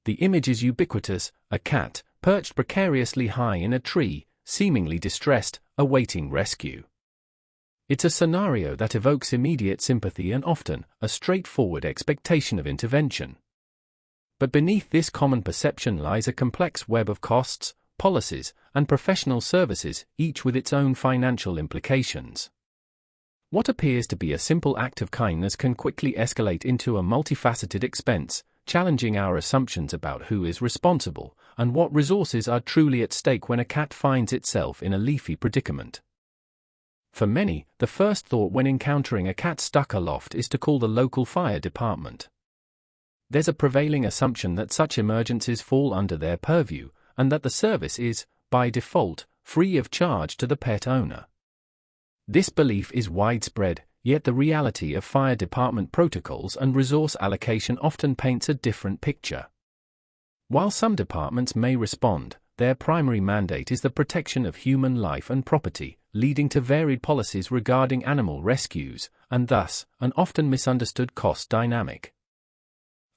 The image is ubiquitous: a cat, perched precariously high in a tree, seemingly distressed, awaiting rescue. It's a scenario that evokes immediate sympathy and often a straightforward expectation of intervention. But beneath this common perception lies a complex web of costs, policies, and professional services, each with its own financial implications. What appears to be a simple act of kindness can quickly escalate into a multifaceted expense, challenging our assumptions about who is responsible and what resources are truly at stake when a cat finds itself in a leafy predicament. For many, the first thought when encountering a cat stuck aloft is to call the local fire department. There's a prevailing assumption that such emergencies fall under their purview, and that the service is, by default, free of charge to the pet owner. This belief is widespread, yet the reality of fire department protocols and resource allocation often paints a different picture. While some departments may respond, their primary mandate is the protection of human life and property, leading to varied policies regarding animal rescues, and thus, an often misunderstood cost dynamic.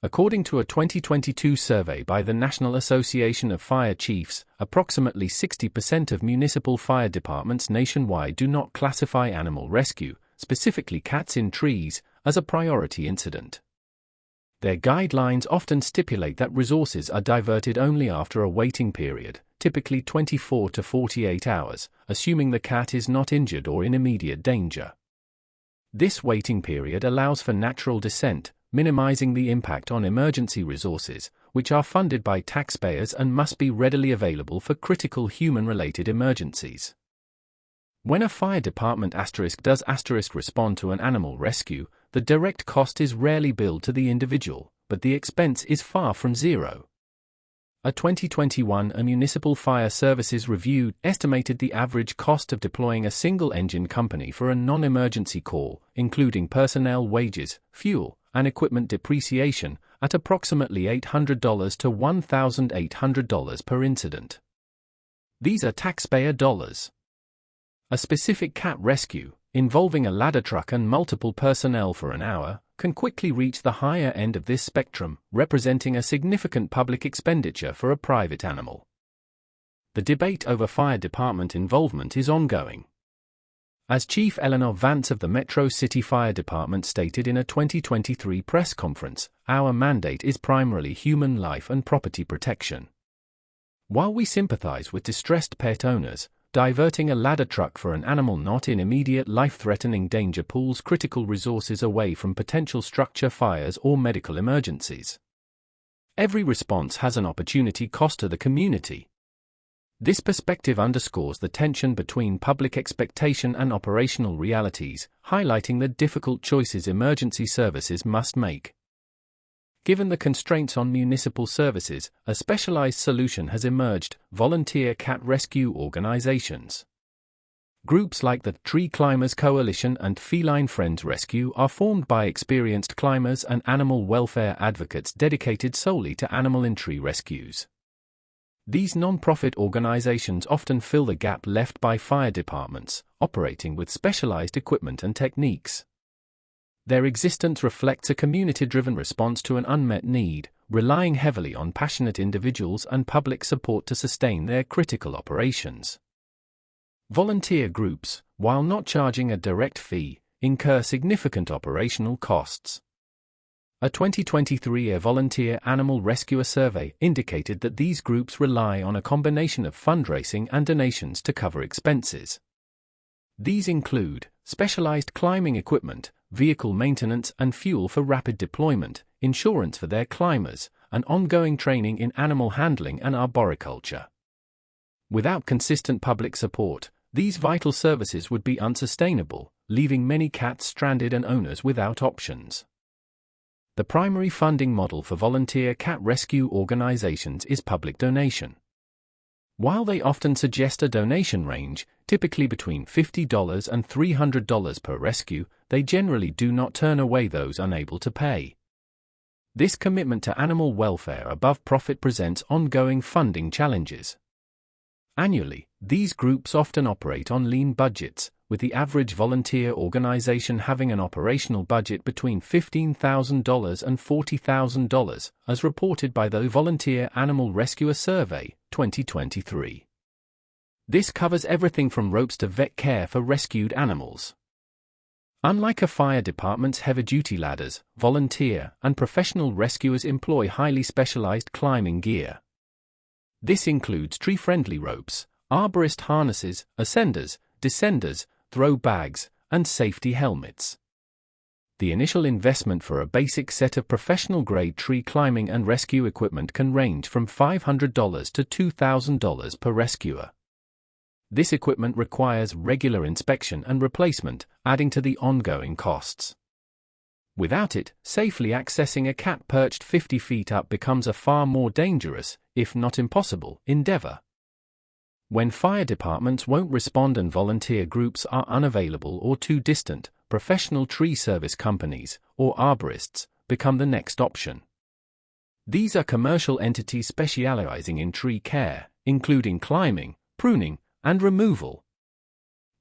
According to a 2022 survey by the National Association of Fire Chiefs, approximately 60% of municipal fire departments nationwide do not classify animal rescue, specifically cats in trees, as a priority incident. Their guidelines often stipulate that resources are diverted only after a waiting period, typically 24 to 48 hours, assuming the cat is not injured or in immediate danger. This waiting period allows for natural descent, minimizing the impact on emergency resources, which are funded by taxpayers and must be readily available for critical human-related emergencies. When a fire department does respond to an animal rescue, the direct cost is rarely billed to the individual, but the expense is far from zero. A 2021 Municipal Fire Services Review estimated the average cost of deploying a single-engine company for a non-emergency call, including personnel wages, fuel, and equipment depreciation, at approximately $800 to $1,800 per incident. These are taxpayer dollars. A specific cat rescue, involving a ladder truck and multiple personnel for an hour, can quickly reach the higher end of this spectrum, representing a significant public expenditure for a private animal. The debate over fire department involvement is ongoing. As Chief Eleanor Vance of the Metro City Fire Department stated in a 2023 press conference, "Our mandate is primarily human life and property protection. While we sympathize with distressed pet owners, diverting a ladder truck for an animal not in immediate life-threatening danger pulls critical resources away from potential structure fires or medical emergencies. Every response has an opportunity cost to the community." This perspective underscores the tension between public expectation and operational realities, highlighting the difficult choices emergency services must make. Given the constraints on municipal services, a specialized solution has emerged: volunteer cat rescue organizations. Groups like the Tree Climbers Coalition and Feline Friends Rescue are formed by experienced climbers and animal welfare advocates dedicated solely to animal in tree rescues. These non-profit organizations often fill the gap left by fire departments, operating with specialized equipment and techniques. Their existence reflects a community-driven response to an unmet need, relying heavily on passionate individuals and public support to sustain their critical operations. Volunteer groups, while not charging a direct fee, incur significant operational costs. A 2023 Volunteer Animal Rescuer Survey indicated that these groups rely on a combination of fundraising and donations to cover expenses. These include specialized climbing equipment, vehicle maintenance and fuel for rapid deployment, insurance for their climbers, and ongoing training in animal handling and arboriculture. Without consistent public support, these vital services would be unsustainable, leaving many cats stranded and owners without options. The primary funding model for volunteer cat rescue organizations is public donation. While they often suggest a donation range, typically between $50 and $300 per rescue, they generally do not turn away those unable to pay. This commitment to animal welfare above profit presents ongoing funding challenges. Annually, these groups often operate on lean budgets, with the average volunteer organization having an operational budget between $15,000 and $40,000, as reported by the Volunteer Animal Rescuer Survey, 2023. This covers everything from ropes to vet care for rescued animals. Unlike a fire department's heavy-duty ladders, volunteer and professional rescuers employ highly specialized climbing gear. This includes tree-friendly ropes, arborist harnesses, ascenders, descenders, throw bags, and safety helmets. The initial investment for a basic set of professional-grade tree climbing and rescue equipment can range from $500 to $2,000 per rescuer. This equipment requires regular inspection and replacement, adding to the ongoing costs. Without it, safely accessing a cat perched 50 feet up becomes a far more dangerous, if not impossible, endeavor. When fire departments won't respond and volunteer groups are unavailable or too distant, professional tree service companies, or arborists, become the next option. These are commercial entities specializing in tree care, including climbing, pruning, and removal.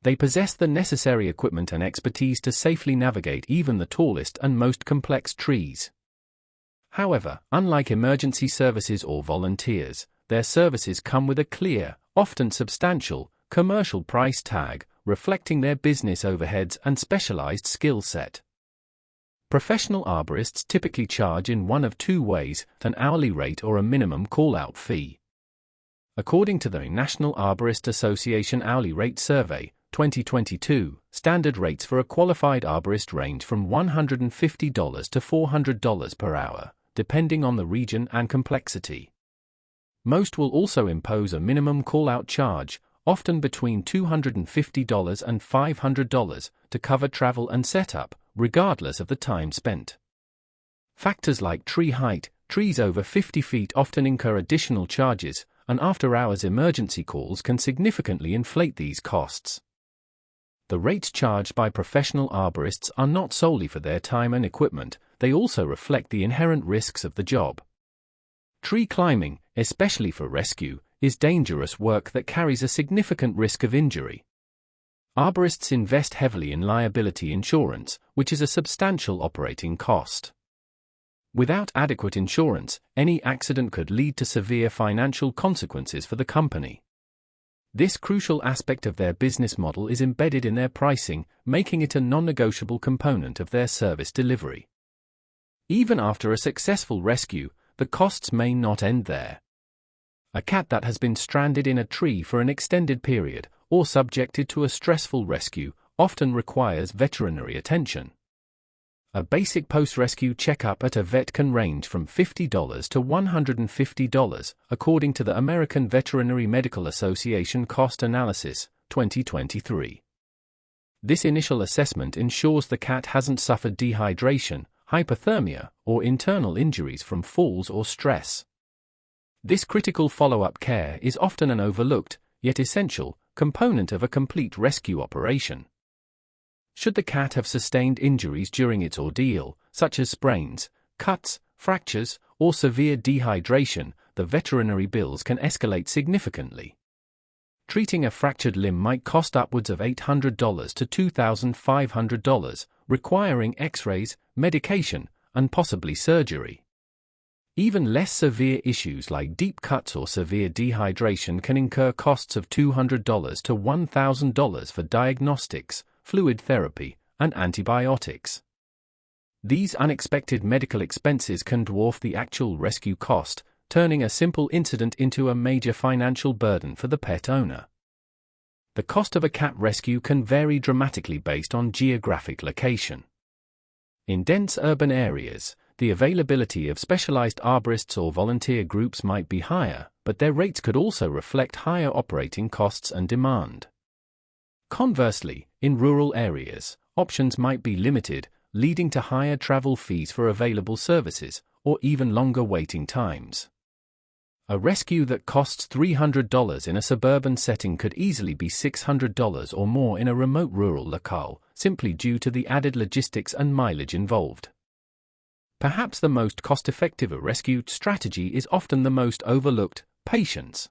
They possess the necessary equipment and expertise to safely navigate even the tallest and most complex trees. However, unlike emergency services or volunteers, their services come with a clear, often substantial, commercial price tag, reflecting their business overheads and specialized skill set. Professional arborists typically charge in one of two ways: an hourly rate or a minimum call-out fee. According to the National Arborist Association Hourly Rate Survey, 2022, standard rates for a qualified arborist range from $150 to $400 per hour, depending on the region and complexity. Most will also impose a minimum call-out charge, often between $250 and $500, to cover travel and setup, regardless of the time spent. Factors like tree height, trees over 50 feet often incur additional charges, and after-hours emergency calls can significantly inflate these costs. The rates charged by professional arborists are not solely for their time and equipment, they also reflect the inherent risks of the job. Tree climbing, especially for rescue, is dangerous work that carries a significant risk of injury. Arborists invest heavily in liability insurance, which is a substantial operating cost. Without adequate insurance, any accident could lead to severe financial consequences for the company. This crucial aspect of their business model is embedded in their pricing, making it a non-negotiable component of their service delivery. Even after a successful rescue, the costs may not end there. A cat that has been stranded in a tree for an extended period, or subjected to a stressful rescue, often requires veterinary attention. A basic post-rescue checkup at a vet can range from $50 to $150, according to the American Veterinary Medical Association Cost Analysis, 2023. This initial assessment ensures the cat hasn't suffered dehydration, hypothermia, or internal injuries from falls or stress. This critical follow-up care is often an overlooked, yet essential, component of a complete rescue operation. Should the cat have sustained injuries during its ordeal, such as sprains, cuts, fractures, or severe dehydration, the veterinary bills can escalate significantly. Treating a fractured limb might cost upwards of $800 to $2,500, requiring X-rays, medication, and possibly surgery. Even less severe issues like deep cuts or severe dehydration can incur costs of $200 to $1,000 for diagnostics, fluid therapy, and antibiotics. These unexpected medical expenses can dwarf the actual rescue cost, turning a simple incident into a major financial burden for the pet owner. The cost of a cat rescue can vary dramatically based on geographic location. In dense urban areas, the availability of specialized arborists or volunteer groups might be higher, but their rates could also reflect higher operating costs and demand. Conversely, in rural areas, options might be limited, leading to higher travel fees for available services, or even longer waiting times. A rescue that costs $300 in a suburban setting could easily be $600 or more in a remote rural locale, simply due to the added logistics and mileage involved. Perhaps the most cost-effective rescue strategy is often the most overlooked: patience.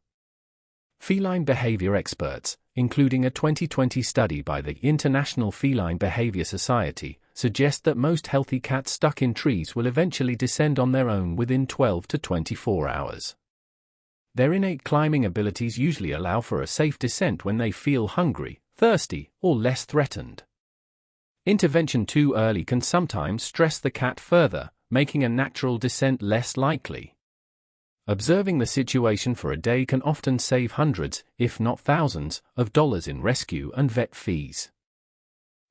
Feline behavior experts, including a 2020 study by the International Feline Behavior Society, suggest that most healthy cats stuck in trees will eventually descend on their own within 12 to 24 hours. Their innate climbing abilities usually allow for a safe descent when they feel hungry, thirsty, or less threatened. Intervention too early can sometimes stress the cat further, making a natural descent less likely. Observing the situation for a day can often save hundreds, if not thousands, of dollars in rescue and vet fees.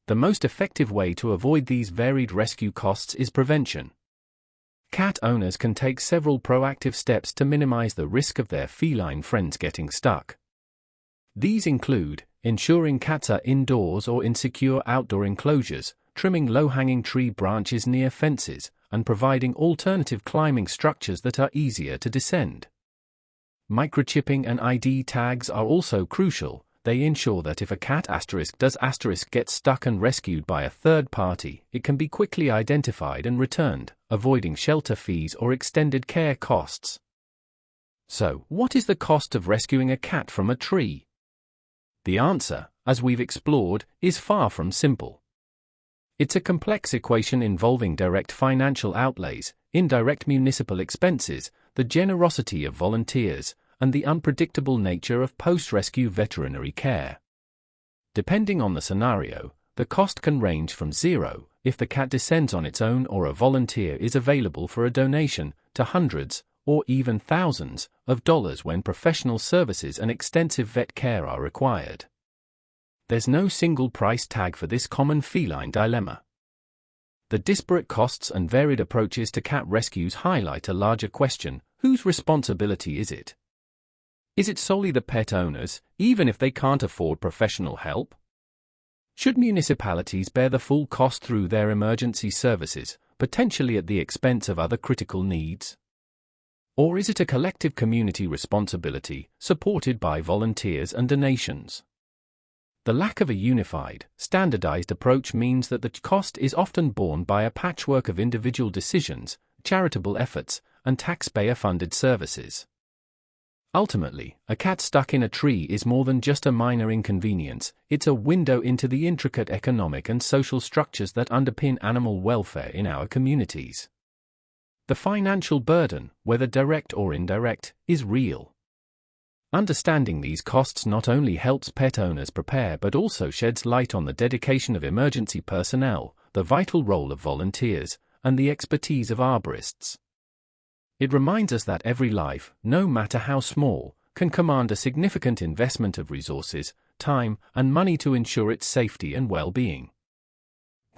The most effective way to avoid these varied rescue costs is prevention. Cat owners can take several proactive steps to minimize the risk of their feline friends getting stuck. These include ensuring cats are indoors or in secure outdoor enclosures, trimming low-hanging tree branches near fences, and providing alternative climbing structures that are easier to descend. Microchipping and ID tags are also crucial. They ensure that if a cat gets stuck and rescued by a third party, it can be quickly identified and returned, avoiding shelter fees or extended care costs. So, what is the cost of rescuing a cat from a tree? The answer, as we've explored, is far from simple. It's a complex equation involving direct financial outlays, indirect municipal expenses, the generosity of volunteers, and the unpredictable nature of post-rescue veterinary care. Depending on the scenario, the cost can range from zero, if the cat descends on its own or a volunteer is available for a donation, to hundreds, or even thousands, of dollars when professional services and extensive vet care are required. There's no single price tag for this common feline dilemma. The disparate costs and varied approaches to cat rescues highlight a larger question: whose responsibility is it? Is it solely the pet owners, even if they can't afford professional help? Should municipalities bear the full cost through their emergency services, potentially at the expense of other critical needs? Or is it a collective community responsibility, supported by volunteers and donations? The lack of a unified, standardized approach means that the cost is often borne by a patchwork of individual decisions, charitable efforts, and taxpayer-funded services. Ultimately, a cat stuck in a tree is more than just a minor inconvenience. It's a window into the intricate economic and social structures that underpin animal welfare in our communities. The financial burden, whether direct or indirect, is real. Understanding these costs not only helps pet owners prepare but also sheds light on the dedication of emergency personnel, the vital role of volunteers, and the expertise of arborists. It reminds us that every life, no matter how small, can command a significant investment of resources, time, and money to ensure its safety and well-being.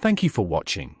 Thank you for watching.